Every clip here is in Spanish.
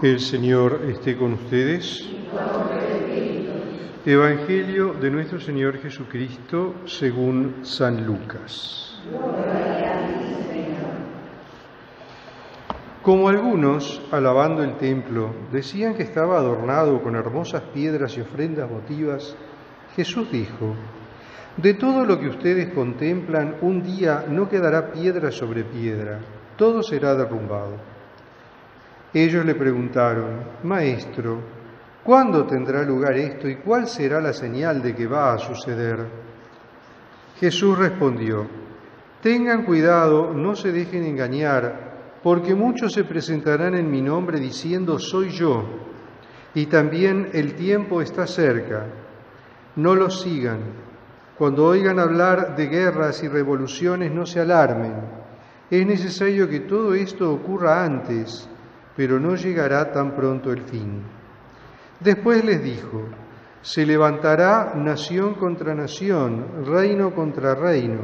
El Señor esté con ustedes. Evangelio de nuestro Señor Jesucristo según San Lucas. Como algunos, alabando el templo, decían que estaba adornado con hermosas piedras y ofrendas votivas, Jesús dijo: de todo lo que ustedes contemplan, un día no quedará piedra sobre piedra, todo será derrumbado. Ellos le preguntaron: Maestro, ¿cuándo tendrá lugar esto y cuál será la señal de que va a suceder? Jesús respondió: tengan cuidado, no se dejen engañar, porque muchos se presentarán en mi nombre diciendo: soy yo, y también el tiempo está cerca. No los sigan. Cuando oigan hablar de guerras y revoluciones, no se alarmen. Es necesario que todo esto ocurra antes, pero no llegará tan pronto el fin. Después les dijo: se levantará nación contra nación, reino contra reino.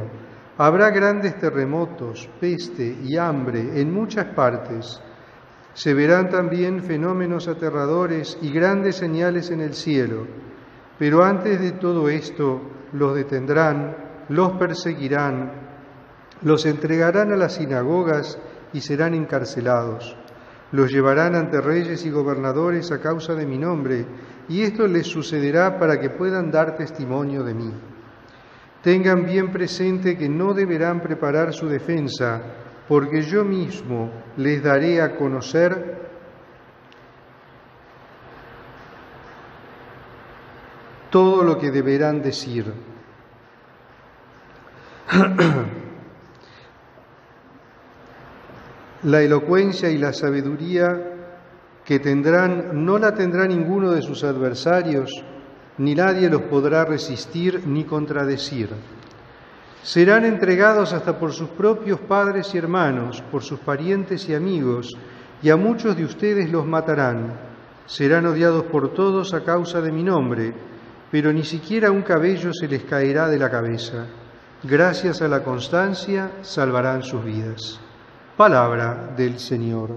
Habrá grandes terremotos, peste y hambre en muchas partes. Se verán también fenómenos aterradores y grandes señales en el cielo. Pero antes de todo esto, los detendrán, los perseguirán, los entregarán a las sinagogas y serán encarcelados. Los llevarán ante reyes y gobernadores a causa de mi nombre, y esto les sucederá para que puedan dar testimonio de mí. Tengan bien presente que no deberán preparar su defensa, porque yo mismo les daré a conocer todo lo que deberán decir. La elocuencia y la sabiduría que tendrán no la tendrá ninguno de sus adversarios, ni nadie los podrá resistir ni contradecir. Serán entregados hasta por sus propios padres y hermanos, por sus parientes y amigos, y a muchos de ustedes los matarán. Serán odiados por todos a causa de mi nombre, pero ni siquiera un cabello se les caerá de la cabeza. Gracias a la constancia salvarán sus vidas. Palabra del Señor.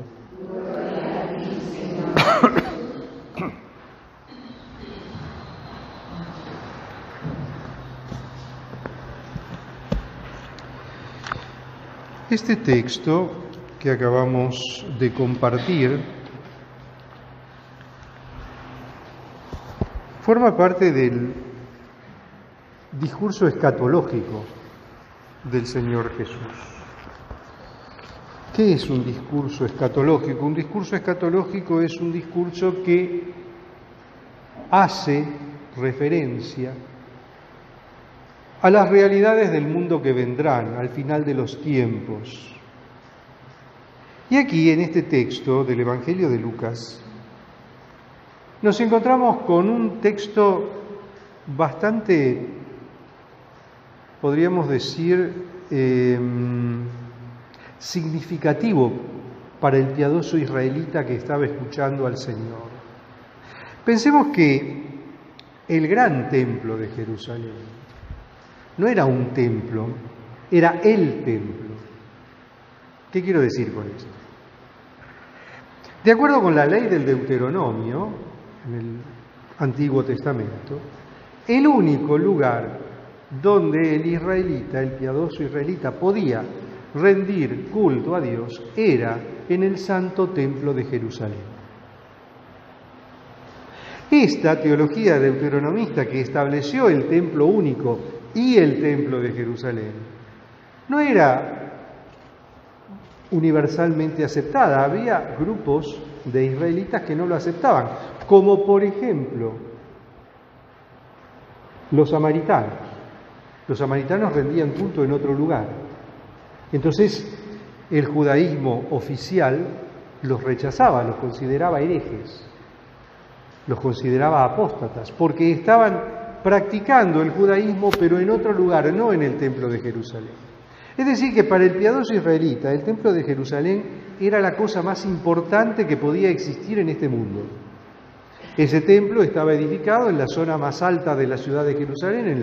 Este texto que acabamos de compartir forma parte del discurso escatológico del Señor Jesús. ¿Qué es un discurso escatológico? Un discurso escatológico es un discurso que hace referencia a las realidades del mundo que vendrán al final de los tiempos. Y aquí, en este texto del Evangelio de Lucas, nos encontramos con un texto bastante, podríamos decir, significativo para el piadoso israelita que estaba escuchando al Señor. Pensemos que el gran templo de Jerusalén no era un templo, era el templo. ¿Qué quiero decir con esto? De acuerdo con la ley del Deuteronomio, en el Antiguo Testamento, el único lugar donde el israelita, el piadoso israelita, podía rendir culto a Dios era en el Santo Templo de Jerusalén. Esta teología deuteronomista que estableció el templo único y el templo de Jerusalén no era universalmente aceptada. Había grupos de israelitas que no lo aceptaban, como por ejemplo los samaritanos. Los samaritanos rendían culto en otro lugar. Entonces el judaísmo oficial los rechazaba, los consideraba herejes, los consideraba apóstatas, porque estaban practicando el judaísmo, pero en otro lugar, no en el templo de Jerusalén. Es decir, que para el piadoso israelita, el templo de Jerusalén era la cosa más importante que podía existir en este mundo. Ese templo estaba edificado en la zona más alta de la ciudad de Jerusalén, en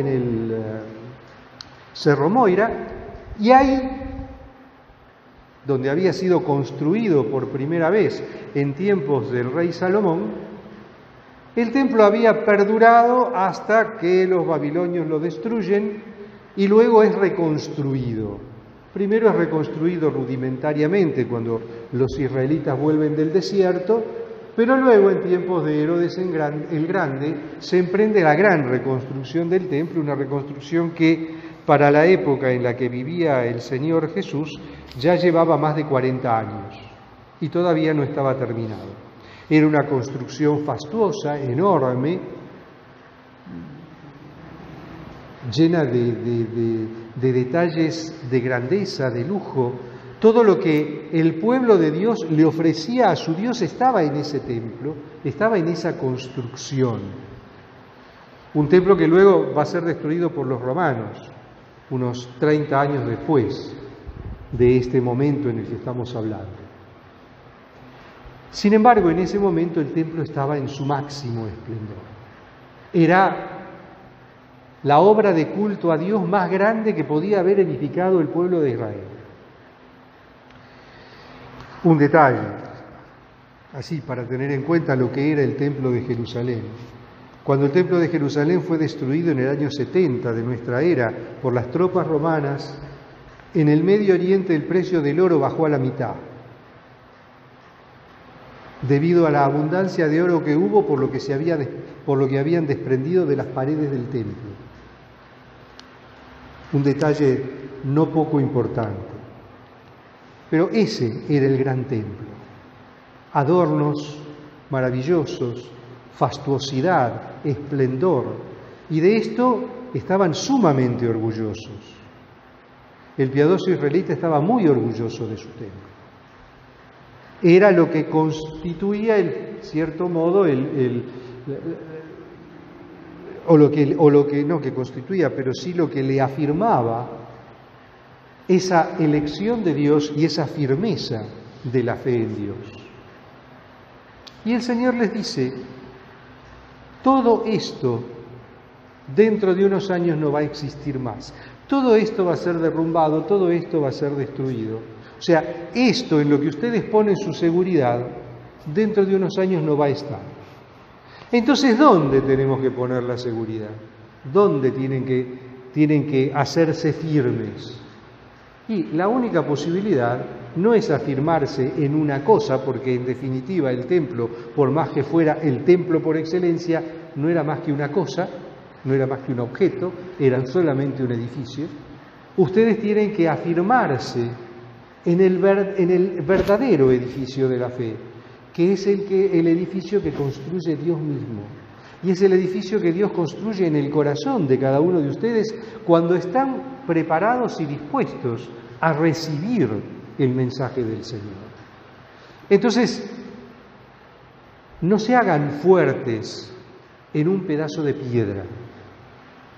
el Cerro Moira, y ahí donde había sido construido por primera vez en tiempos del rey Salomón, el templo había perdurado hasta que los babilonios lo destruyen y luego es reconstruido. Primero es reconstruido rudimentariamente cuando los israelitas vuelven del desierto, pero luego en tiempos de Herodes el Grande se emprende la gran reconstrucción del templo, una reconstrucción que para la época en la que vivía el Señor Jesús ya llevaba más de 40 años y todavía no estaba terminado. Era una construcción fastuosa, enorme, llena de detalles de grandeza, de lujo. Todo lo que el pueblo de Dios le ofrecía a su Dios estaba en ese templo, estaba en esa construcción. Un templo que luego va a ser destruido por los romanos, unos 30 años después de este momento en el que estamos hablando. Sin embargo, en ese momento el templo estaba en su máximo esplendor. Era la obra de culto a Dios más grande que podía haber edificado el pueblo de Israel. Un detalle, así para tener en cuenta lo que era el templo de Jerusalén. Cuando el templo de Jerusalén fue destruido en el año 70 de nuestra era por las tropas romanas, en el Medio Oriente el precio del oro bajó a la mitad, debido a la abundancia de oro que hubo por lo que habían desprendido de las paredes del templo. Un detalle no poco importante. Pero ese era el gran templo. Adornos maravillosos, fastuosidad, esplendor. Y de esto estaban sumamente orgullosos. El piadoso israelita estaba muy orgulloso de su templo. Era lo que constituía, en cierto modo, no que constituía, pero sí lo que le afirmaba esa elección de Dios y esa firmeza de la fe en Dios. Y el Señor les dice, todo esto dentro de unos años no va a existir más. Todo esto va a ser derrumbado, todo esto va a ser destruido. O sea, esto en lo que ustedes ponen su seguridad, dentro de unos años no va a estar. Entonces, ¿dónde tenemos que poner la seguridad? ¿Dónde tienen que hacerse firmes? Y la única posibilidad no es afirmarse en una cosa, porque en definitiva el templo, por más que fuera el templo por excelencia, no era más que una cosa, no era más que un objeto, era solamente un edificio. Ustedes tienen que afirmarse en el verdadero edificio de la fe, que es el edificio que construye Dios mismo. Y es el edificio que Dios construye en el corazón de cada uno de ustedes cuando están preparados y dispuestos a recibir el mensaje del Señor. Entonces, no se hagan fuertes en un pedazo de piedra.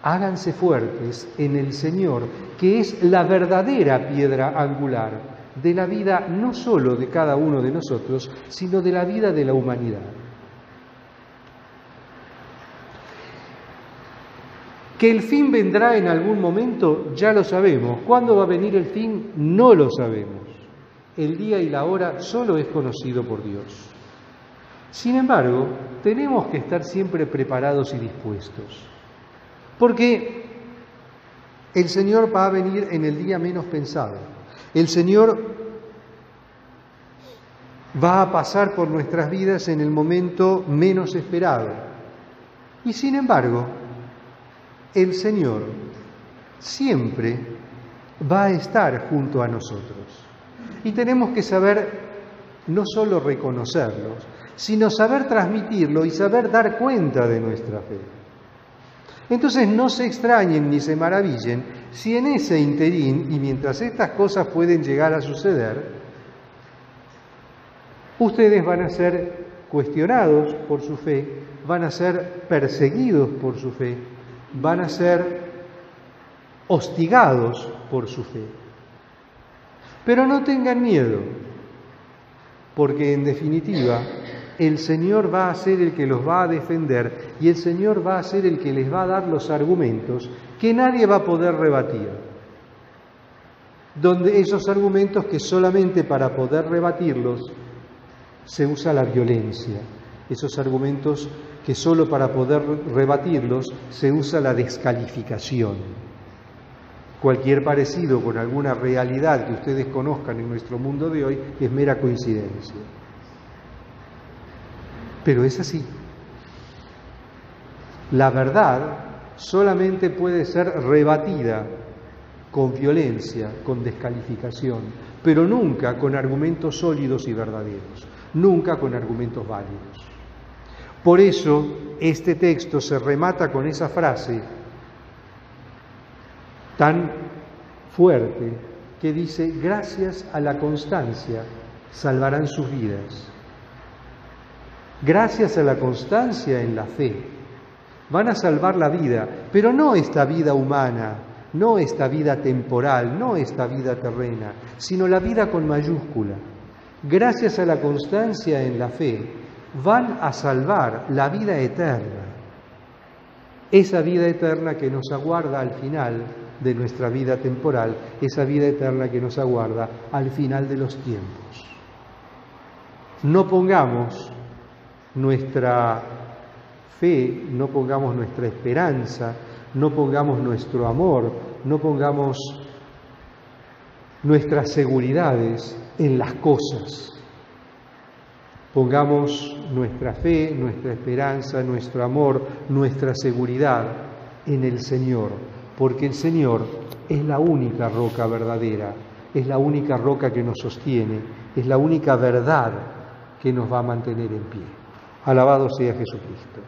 Háganse fuertes en el Señor, que es la verdadera piedra angular de la vida no solo de cada uno de nosotros, sino de la vida de la humanidad. Que el fin vendrá en algún momento, ya lo sabemos. ¿Cuándo va a venir el fin? No lo sabemos. El día y la hora solo es conocido por Dios. Sin embargo, tenemos que estar siempre preparados y dispuestos, porque el Señor va a venir en el día menos pensado. El Señor va a pasar por nuestras vidas en el momento menos esperado. Y sin embargo, el Señor siempre va a estar junto a nosotros. Y tenemos que saber no solo reconocerlo, sino saber transmitirlo y saber dar cuenta de nuestra fe. Entonces no se extrañen ni se maravillen si en ese interín, y mientras estas cosas pueden llegar a suceder, ustedes van a ser cuestionados por su fe, van a ser perseguidos por su fe, van a ser hostigados por su fe. Pero no tengan miedo, porque en definitiva el Señor va a ser el que los va a defender y el Señor va a ser el que les va a dar los argumentos que nadie va a poder rebatir. donde esos argumentos que solamente para poder rebatirlos se usa la violencia, esos argumentos que solo para poder rebatirlos se usa la descalificación. Cualquier parecido con alguna realidad que ustedes conozcan en nuestro mundo de hoy es mera coincidencia. Pero es así. La verdad solamente puede ser rebatida con violencia, con descalificación, pero nunca con argumentos sólidos y verdaderos, nunca con argumentos válidos. Por eso este texto se remata con esa frase tan fuerte que dice: gracias a la constancia salvarán sus vidas. Gracias a la constancia en la fe van a salvar la vida, pero no esta vida humana, no esta vida temporal, no esta vida terrena, sino la vida con mayúscula. Gracias a la constancia en la fe van a salvar la vida eterna, esa vida eterna que nos aguarda al final de nuestra vida temporal, esa vida eterna que nos aguarda al final de los tiempos. No pongamos nuestra fe, no pongamos nuestra esperanza, no pongamos nuestro amor, no pongamos nuestras seguridades en las cosas. Pongamos nuestra fe, nuestra esperanza, nuestro amor, nuestra seguridad en el Señor, porque el Señor es la única roca verdadera, es la única roca que nos sostiene, es la única verdad que nos va a mantener en pie. Alabado sea Jesucristo.